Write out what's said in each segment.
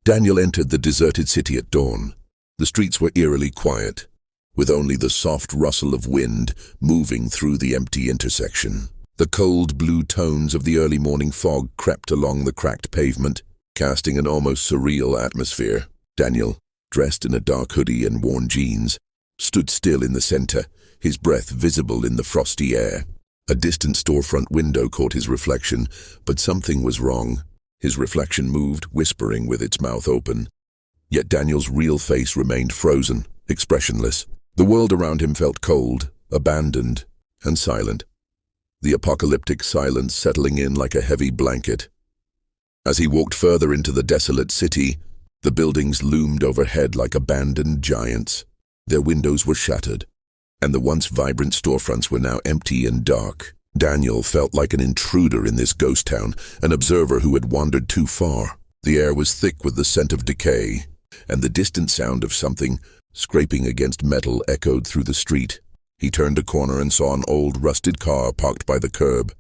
Daniel entered the deserted city at dawn. The streets were eerily quiet, with only the soft rustle of wind moving through the empty intersection. The cold blue tones of the early morning fog crept along the cracked pavement, casting an almost surreal atmosphere. Daniel, dressed in a dark hoodie and worn jeans, stood still in the center, his breath visible in the frosty air. A distant storefront window caught his reflection, but something was wrong. His reflection moved, whispering with its mouth open. Yet Daniel's real face remained frozen, expressionless. The world around him felt cold, abandoned, and silent. The apocalyptic silence settling in like a heavy blanket. As he walked further into the desolate city, the buildings loomed overhead like abandoned giants. Their windows were shattered, and the once vibrant storefronts were now empty and dark. Daniel felt like an intruder in this ghost town, an observer who had wandered too far. The air was thick with the scent of decay, and the distant sound of something scraping against metal echoed through the street. He turned a corner and saw an old, rusted car parked by the curb.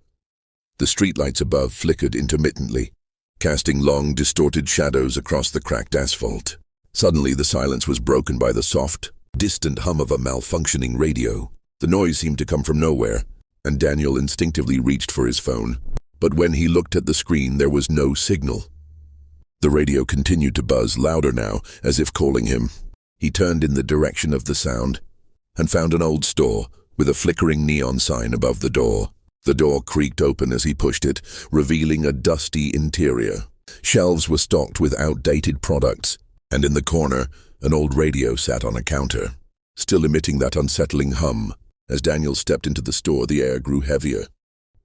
The streetlights above flickered intermittently, casting long, distorted shadows across the cracked asphalt. Suddenly, the silence was broken by the soft, distant hum of a malfunctioning radio. The noise seemed to come from nowhere, and Daniel instinctively reached for his phone. But when he looked at the screen, there was no signal. The radio continued to buzz, louder now, as if calling him. He turned in the direction of the sound and found an old store with a flickering neon sign above the door. The door creaked open as he pushed it, revealing a dusty interior. Shelves were stocked with outdated products, and in the corner, an old radio sat on a counter, still emitting that unsettling hum. As Daniel stepped into the store, the air grew heavier,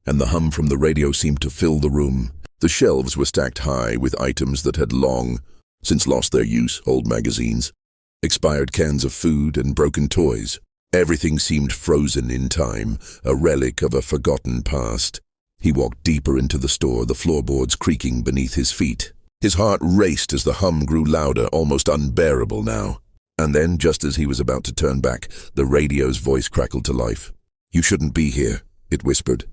and the hum from the radio seemed to fill the room. The shelves were stacked high with items that had long since lost their use, old magazines, expired cans of food, and broken toys. Everything seemed frozen in time, a relic of a forgotten past. He walked deeper into the store, the floorboards creaking beneath his feet. His heart raced as the hum grew louder, almost unbearable now. And then, just as he was about to turn back, the radio's voice crackled to life. "You shouldn't be here," it whispered.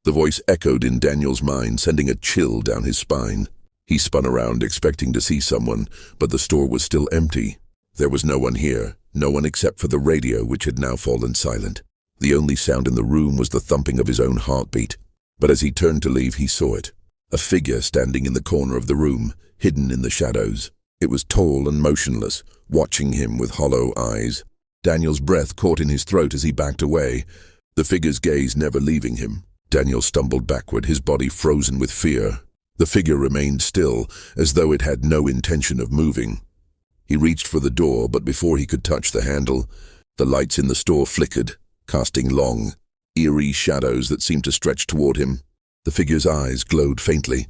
The voice echoed in Daniel's mind, sending a chill down his spine. He spun around, expecting to see someone, but the store was still empty. There was no one here, no one except for the radio, which had now fallen silent. The only sound in the room was the thumping of his own heartbeat. But as he turned to leave, he saw it. A figure standing in the corner of the room, hidden in the shadows. It was tall and motionless, watching him with hollow eyes. Daniel's breath caught in his throat as he backed away, the figure's gaze never leaving him. Daniel stumbled backward, his body frozen with fear. The figure remained still, as though it had no intention of moving. He reached for the door, but before he could touch the handle, the lights in the store flickered, casting long, eerie shadows that seemed to stretch toward him. The figure's eyes glowed faintly,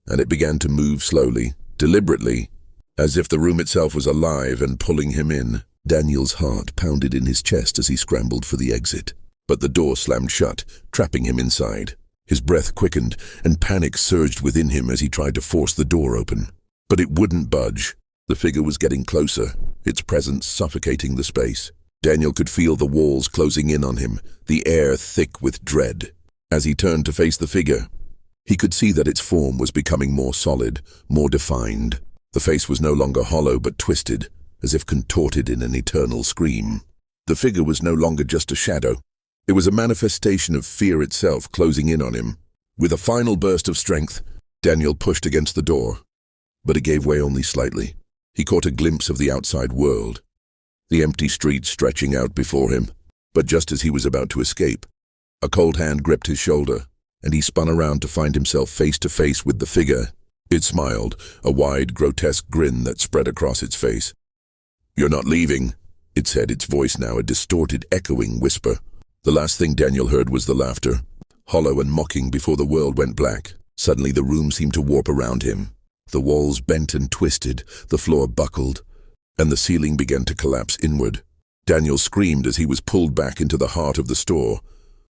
and it began to move slowly, deliberately, as if the room itself was alive and pulling him in. Daniel's heart pounded in his chest as he scrambled for the exit. But the door slammed shut, trapping him inside. His breath quickened, and panic surged within him as he tried to force the door open. But it wouldn't budge. The figure was getting closer, its presence suffocating the space. Daniel could feel the walls closing in on him, the air thick with dread. As he turned to face the figure, he could see that its form was becoming more solid, more defined. The face was no longer hollow but twisted, as if contorted in an eternal scream. The figure was no longer just a shadow. It was a manifestation of fear itself closing in on him. With a final burst of strength, Daniel pushed against the door, but it gave way only slightly. He caught a glimpse of the outside world, the empty streets stretching out before him. But just as he was about to escape, a cold hand gripped his shoulder, and he spun around to find himself face to face with the figure. It smiled, a wide, grotesque grin that spread across its face. "You're not leaving," it said, its voice now a distorted, echoing whisper. The last thing Daniel heard was the laughter, hollow and mocking before the world went black. Suddenly the room seemed to warp around him. The walls bent and twisted, the floor buckled, and the ceiling began to collapse inward. Daniel screamed as he was pulled back into the heart of the store,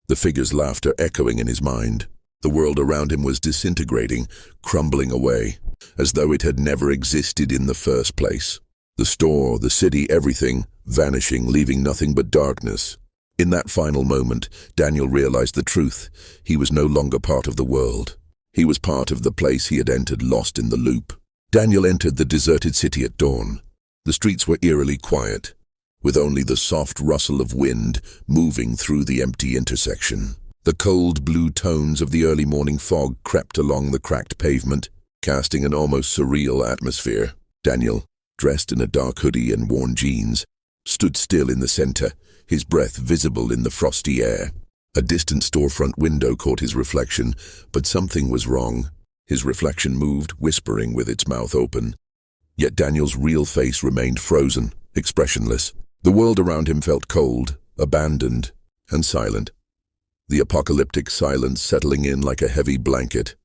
the figure's laughter echoing in his mind. The world around him was disintegrating, crumbling away, as though it had never existed in the first place. The store, the city, everything, vanishing, leaving nothing but darkness. In that final moment, Daniel realized the truth. He was no longer part of the world. He was part of the place he had entered, lost in the loop. Daniel entered the deserted city at dawn. The streets were eerily quiet, with only the soft rustle of wind moving through the empty intersection. The cold blue tones of the early morning fog crept along the cracked pavement, casting an almost surreal atmosphere. Daniel, dressed in a dark hoodie and worn jeans, stood still in the center, his breath visible in the frosty air. A distant storefront window caught his reflection, but something was wrong. His reflection moved, whispering with its mouth open. Yet Daniel's real face remained frozen, expressionless. The world around him felt cold, abandoned, and silent. The apocalyptic silence settling in like a heavy blanket.